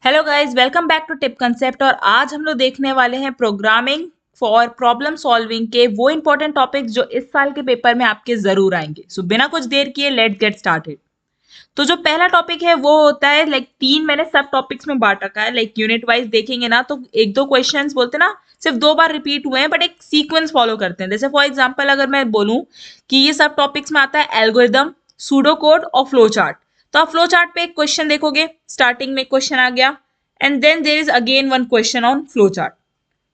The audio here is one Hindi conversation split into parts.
Hello guys, welcome back to tip concept. और आज हम लोग देखने वाले हैं प्रोग्रामिंग फॉर प्रॉब्लम सॉल्विंग के वो इंपॉर्टेंट टॉपिक्स जो इस साल के पेपर में आपके जरूर आएंगे। सो बिना कुछ देर किए लेट्स गेट स्टार्टेड। तो जो पहला टॉपिक है वो होता है तीन मैंने सब टॉपिक्स में बांट रखा है। यूनिट वाइज देखेंगे ना तो एक दो क्वेश्चंस बोलते ना सिर्फ दो बार रिपीट हुए हैं बट एक सीक्वेंस फॉलो करते हैं। जैसे फॉर एग्जांपल अगर मैं बोलूं कि ये सब टॉपिक्स में आता है एल्गोरिदम, सूडो कोड और फ्लो चार्ट, तो आप फ्लो चार्ट पे एक क्वेश्चन देखोगे, स्टार्टिंग में क्वेश्चन आ गया and then there is again one question on flow chart.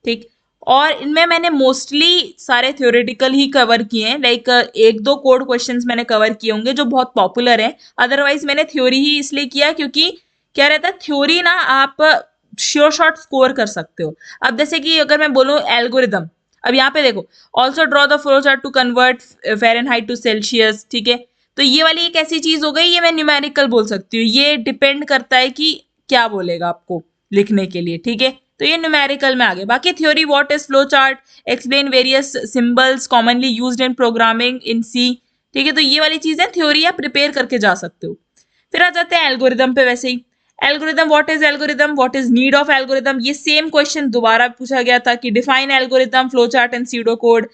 ठीक। और इनमें मैंने मोस्टली सारे थ्योरेटिकल ही कवर किए हैं। एक दो कोड क्वेश्चंस मैंने कवर किए होंगे जो बहुत पॉपुलर हैं। अदरवाइज मैंने थ्योरी ही इसलिए किया क्योंकि क्या रहता है, थ्योरी ना आप श्योर शॉट स्कोर कर सकते हो। अब जैसे कि अगर मैं बोलूं एल्गोरिदम, अब यहाँ पे देखो, also draw the flow chart to convert Fahrenheit to Celsius. ठीक है, तो ये वाली एक ऐसी चीज हो गई, ये मैं न्यूमेरिकल बोल सकती हूँ। ये डिपेंड करता है कि क्या बोलेगा आपको लिखने के लिए। ठीक है, तो ये न्यूमेरिकल में आ गए। बाकी theory, what is flow chart, explain various symbols commonly used in programming in C. ठीक है, तो ये वाली चीजें थ्योरी आप प्रिपेयर करके जा सकते हो। फिर आ जाते हैं एल्गोरिदम पे। वैसे ही algorithm, what is need of algorithm, ये सेम क्वेश्चन दोबारा पूछा गया था कि define algorithm, flow chart and pseudo code.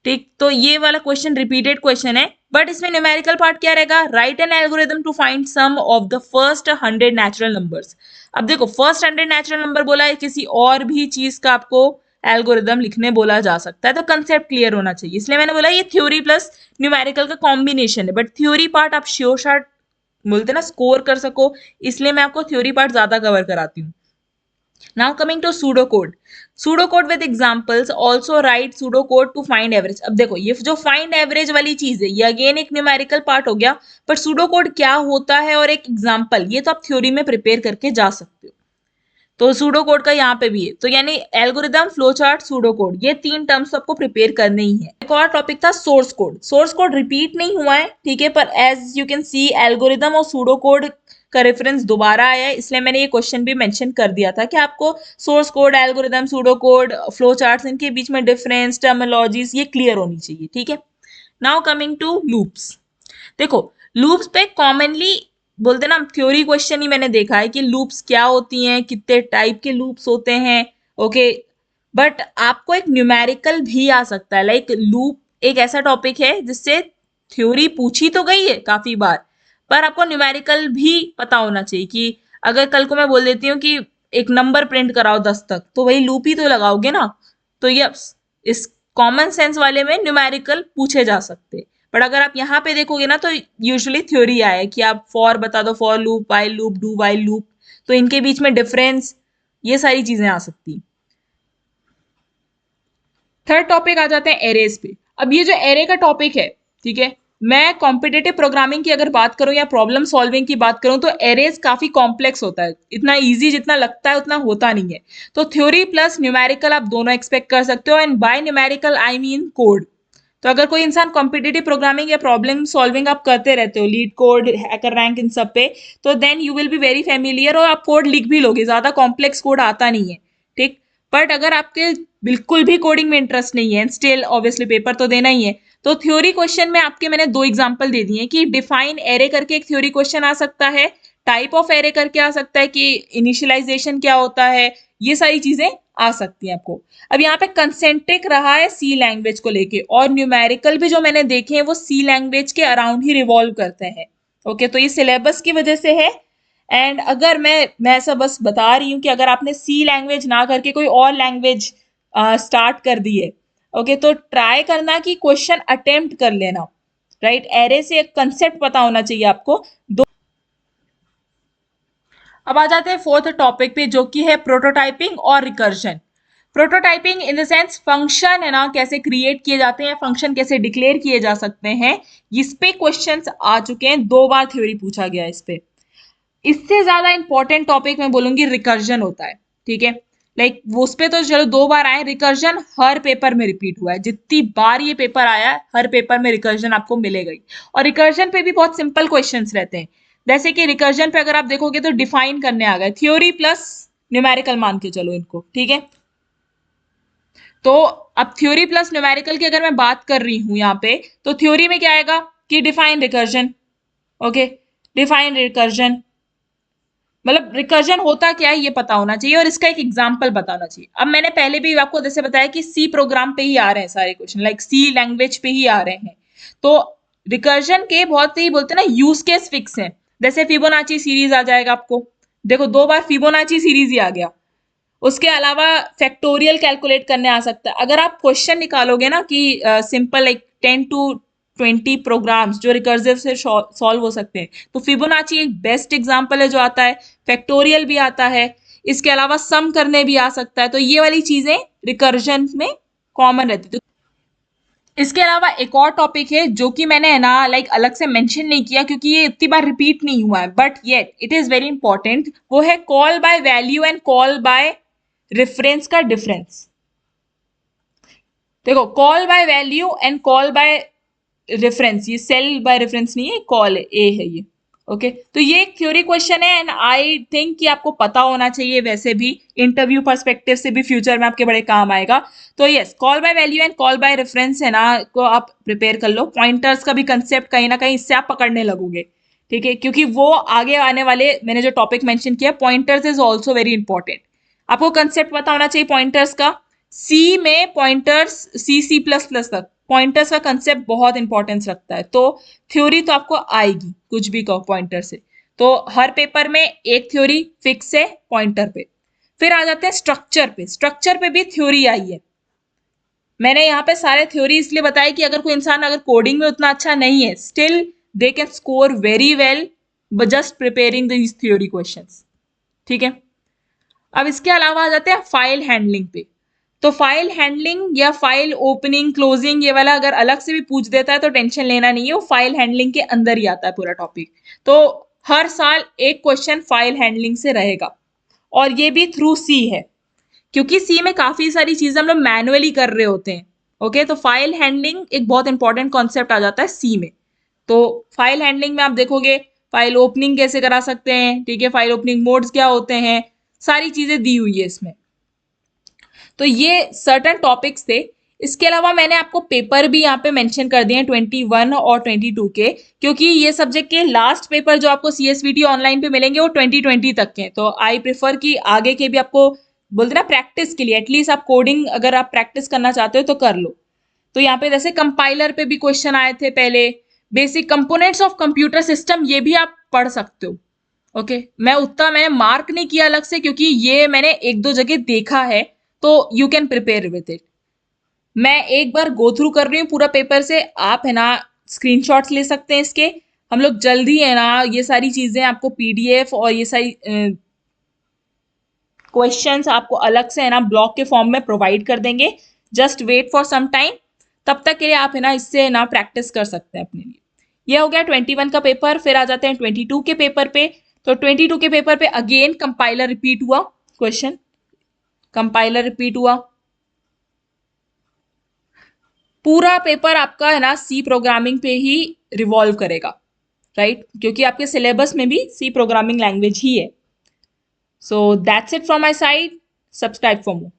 ठीक, तो ये वाला क्वेश्चन रिपीटेड क्वेश्चन है बट इसमें न्यूमेरिकल पार्ट क्या रहेगा, write an algorithm to find sum of the first 100 natural numbers. अब देखो, फर्स्ट 100 नेचुरल नंबर बोला है, किसी और भी चीज का आपको एल्गोरिदम लिखने बोला जा सकता है, तो कंसेप्ट क्लियर होना चाहिए। इसलिए मैंने बोला ये थ्योरी प्लस न्यूमेरिकल का कॉम्बिनेशन है, बट थ्योरी पार्ट आप श्योर शॉट बोलते ना स्कोर कर सको, इसलिए मैं आपको थ्योरी पार्ट ज्यादा कवर कराती हूँ। Now coming to pseudocode. Pseudocode with examples, also write pseudocode to find average. अब देखो, ये जो find average वाली चीज है ये अगेन एक न्यूमेरिकल पार्ट हो गया, पर pseudocode क्या होता है और एक एग्जाम्पल ये तो आप थ्योरी में प्रिपेयर करके जा सकते हो। तो सूडो कोड का यहाँ पे भी है, तो यानी algorithm, flow chart, pseudo code, ये तीन टर्म्स आपको प्रिपेयर करने ही है। एक और टॉपिक था source code. Source code repeat नहीं हुआ है, ठीक है, पर as you can see algorithm और सूडो कोड का रेफरेंस दोबारा आया है, इसलिए मैंने ये क्वेश्चन भी मेंशन कर दिया था कि आपको source code, algorithm, pseudo code, flow charts, इनके बीच में डिफरेंस, टर्मिनोलॉजीज ये क्लियर होनी चाहिए। ठीक है, नाउ कमिंग टू लूप्स। देखो, लूप्स पे कॉमनली बोलते ना थ्योरी क्वेश्चन ही मैंने देखा है कि लूप्स क्या होती हैं, कितने टाइप के लूप्स होते हैं। ओके, बट आपको एक न्यूमेरिकल भी आ सकता है। लूप एक ऐसा टॉपिक है जिससे थ्योरी पूछी तो गई है काफी बार, पर आपको न्यूमेरिकल भी पता होना चाहिए कि अगर कल को मैं बोल देती हूँ कि एक नंबर प्रिंट कराओ 10 तक, तो वही लूप ही तो लगाओगे ना। तो ये इस कॉमन सेंस वाले में न्यूमेरिकल पूछे जा सकते हैं। बट अगर आप यहाँ पे देखोगे ना तो यूजुअली थ्योरी आया कि आप फॉर बता दो, for loop, while loop, do while loop, तो इनके बीच में डिफरेंस, ये सारी चीजें आ सकती। थर्ड टॉपिक आ जाते हैं एरेज पे। अब ये जो एरे का टॉपिक है, ठीक है, मैं कॉम्पिटेटिव प्रोग्रामिंग की अगर बात करूं या प्रॉब्लम सॉल्विंग की बात करूं तो एरेज काफी कॉम्प्लेक्स होता है, इतना इजी जितना लगता है उतना होता नहीं है। तो थ्योरी प्लस न्यूमेरिकल आप दोनों एक्सपेक्ट कर सकते हो, and by numerical I mean code. तो अगर कोई इंसान कॉम्पिटेटिव प्रोग्रामिंग या प्रॉब्लम सॉल्विंग आप करते रहते हो, लीड कोड, हैकर रैंक, इन सब पे, तो then you will be very familiar और आप कोड लिख भी लोगे, ज्यादा कॉम्प्लेक्स कोड आता नहीं है। ठीक, बट अगर आपके बिल्कुल भी कोडिंग में इंटरेस्ट नहीं है, स्टिल ऑब्वियसली पेपर तो देना ही है, तो थ्योरी क्वेश्चन में आपके मैंने दो एग्जांपल दे दिए कि डिफाइन एरे करके एक थ्योरी क्वेश्चन आ सकता है, टाइप ऑफ एरे करके आ सकता है कि इनिशियलाइजेशन क्या होता है, ये सारी चीजें आ सकती हैं आपको। अब यहाँ पे कंसेंट्रिक रहा है सी लैंग्वेज को लेके, और न्यूमेरिकल भी जो मैंने देखे हैं वो सी लैंग्वेज के अराउंड ही रिवॉल्व करते हैं। ओके, तो ये सिलेबस की वजह से है। एंड अगर मैं ऐसा बस बता रही हूँ कि अगर आपने सी लैंग्वेज ना करके कोई और लैंग्वेज स्टार्ट कर दी है, ओके, तो ट्राई करना कि क्वेश्चन अटेम्प्ट कर लेना। राइट, एरे से एक कंसेप्ट पता होना चाहिए आपको। अब आ जाते हैं फोर्थ टॉपिक पे, जो कि है प्रोटोटाइपिंग और recursion. Prototyping in the sense function है ना, कैसे क्रिएट किए जाते हैं, फंक्शन कैसे डिक्लेयर किए जा सकते हैं, इस पे क्वेश्चंस आ चुके हैं, दो बार थ्योरी पूछा गया इस पे। इससे ज्यादा इंपॉर्टेंट टॉपिक मैं बोलूंगी रिकर्जन होता है। ठीक है, उस पे तो चलो दो बार आए, रिकर्जन हर पेपर में रिपीट हुआ है, जितनी बार ये पेपर आया है हर पेपर में रिकर्जन आपको मिलेगा ही। और रिकर्जन पे भी बहुत सिंपल क्वेश्चंस रहते हैं। जैसे कि रिकर्जन पे अगर आप देखोगे तो डिफाइन करने आ गए, थ्योरी प्लस न्यूमेरिकल मान के चलो इनको। ठीक है, तो अब थ्योरी प्लस न्यूमेरिकल की अगर मैं बात कर रही हूं यहाँ पे, तो थ्योरी में क्या आएगा कि define recursion. Okay, define recursion, मतलब रिकर्जन होता क्या है ये पता होना चाहिए और इसका एक एग्जांपल बताना चाहिए। अब मैंने पहले भी आपको जैसे बताया कि सी प्रोग्राम पे ही आ रहे हैं सारे क्वेश्चन, लाइक सी लैंग्वेज पे ही आ रहे हैं। तो रिकर्जन के बहुत ही बोलते हैं ना यूज केस फिक्स है। जैसे फिबोनाची सीरीज आ जाएगा आपको, देखो 2 बार फिबोनाची सीरीज ही आ गया। उसके अलावा फैक्टोरियल कैलकुलेट करने आ सकता है। अगर आप क्वेश्चन निकालोगे ना कि सिंपल लाइक 10 टू 20 प्रोग्राम्स जो रिकर्सिव से सॉल्व हो सकते हैं, तो फिबोनाची एक बेस्ट एग्जांपल है जो आता है। फैक्टोरियल भी आता है, इसके अलावा सम करने भी आ सकता है। तो ये वाली चीजें रिकर्जन में कॉमन रहती है। तो इसके अलावा एक और टॉपिक है जो कि मैंने है ना लाइक अलग से मेंशन नहीं किया क्योंकि ये इतनी बार रिपीट नहीं हुआ है, but yet it is very important. वो है call by value and call by reference का डिफरेंस। देखो call by value and call by reference, ये सेल बाय रेफरेंस नहीं है, कॉल ए है ये। ओके तो ये एक थ्योरी क्वेश्चन है एंड आई थिंक कि आपको पता होना चाहिए, वैसे भी इंटरव्यू पर्सपेक्टिव से भी फ्यूचर में आपके बड़े काम आएगा। तो yes, call by value and call by reference है ना, को आप प्रिपेयर कर लो। पॉइंटर्स का भी कंसेप्ट कहीं ना कहीं इससे आप पकड़ने लगोगे, ठीक है, क्योंकि वो आगे आने वाले मैंने जो टॉपिक मेंशन किया pointers is also very important. आपको कंसेप्ट पता होना चाहिए पॉइंटर्स का। सी में पॉइंटर्स, सी प्लस प्लस तक पॉइंटर्स का कंसेप्ट बहुत इंपॉर्टेंस रखता है। तो थ्योरी तो आपको आएगी कुछ भी कहो पॉइंटर से। तो हर पेपर में एक थ्योरी फिक्स है पॉइंटर पे। फिर आ जाते हैं स्ट्रक्चर पे। स्ट्रक्चर पे भी थ्योरी आई है। मैंने यहाँ पे सारे थ्योरी इसलिए बताया कि अगर कोई इंसान अगर कोडिंग में उतना अच्छा नहीं है, still they can score very well just preparing this theory questions, ठीक है। अब इसके अलावा आ जाते हैं फाइल हैंडलिंग पे। तो फाइल हैंडलिंग या फाइल ओपनिंग क्लोजिंग ये वाला अगर अलग से भी पूछ देता है तो टेंशन लेना नहीं है, वो फाइल हैंडलिंग के अंदर ही आता है पूरा टॉपिक। तो हर साल एक क्वेश्चन फाइल हैंडलिंग से रहेगा और ये भी थ्रू सी है, क्योंकि सी में काफी सारी चीजें हम लोग मैनुअली कर रहे होते हैं। ओके तो फाइल हैंडलिंग एक बहुत इंपॉर्टेंट कॉन्सेप्ट आ जाता है सी में। तो फाइल हैंडलिंग में आप देखोगे फाइल ओपनिंग कैसे करा सकते हैं, ठीक है, फाइल ओपनिंग मोड्स क्या होते हैं, सारी चीजें दी हुई है इसमें। तो ये सर्टन टॉपिक्स थे। इसके अलावा मैंने आपको पेपर भी यहाँ पे मेंशन कर दिए हैं 21 और 22 के, क्योंकि ये सब्जेक्ट के लास्ट पेपर जो आपको CSVT ऑनलाइन पे मिलेंगे वो 2020 तक के। तो आई प्रेफर कि आगे के भी आपको बोलते ना प्रैक्टिस के लिए एटलीस्ट आप कोडिंग अगर आप प्रैक्टिस करना चाहते हो तो कर लो। तो यहाँ पे जैसे कंपाइलर पे भी क्वेश्चन आए थे पहले, basic components of computer system ये भी आप पढ़ सकते हो। ओके मैं उतना मैंने मार्क नहीं किया अलग से क्योंकि ये मैंने एक दो जगह देखा है, तो you can prepare with it. मैं एक बार गो थ्रू कर रही हूँ पूरा पेपर से, आप है ना स्क्रीनशॉट्स ले सकते हैं इसके। हम लोग जल्दी है ना ये सारी चीजें आपको PDF और ये सारी क्वेश्चंस आपको अलग से है ना ब्लॉग के फॉर्म में प्रोवाइड कर देंगे। Just wait for some time, तब तक के लिए आप है ना इससे ना प्रैक्टिस कर सकते हैं अपने लिए। ये हो गया 21 का पेपर। फिर आ जाते हैं 22 के पेपर पे। तो 22 के पेपर पे अगेन कंपाइलर रिपीट हुआ क्वेश्चन, कंपाइलर रिपीट हुआ। पूरा पेपर आपका है ना सी प्रोग्रामिंग पे ही रिवॉल्व करेगा, राइट, क्योंकि आपके सिलेबस में भी सी प्रोग्रामिंग लैंग्वेज ही है। So that's it from my side. Subscribe for more.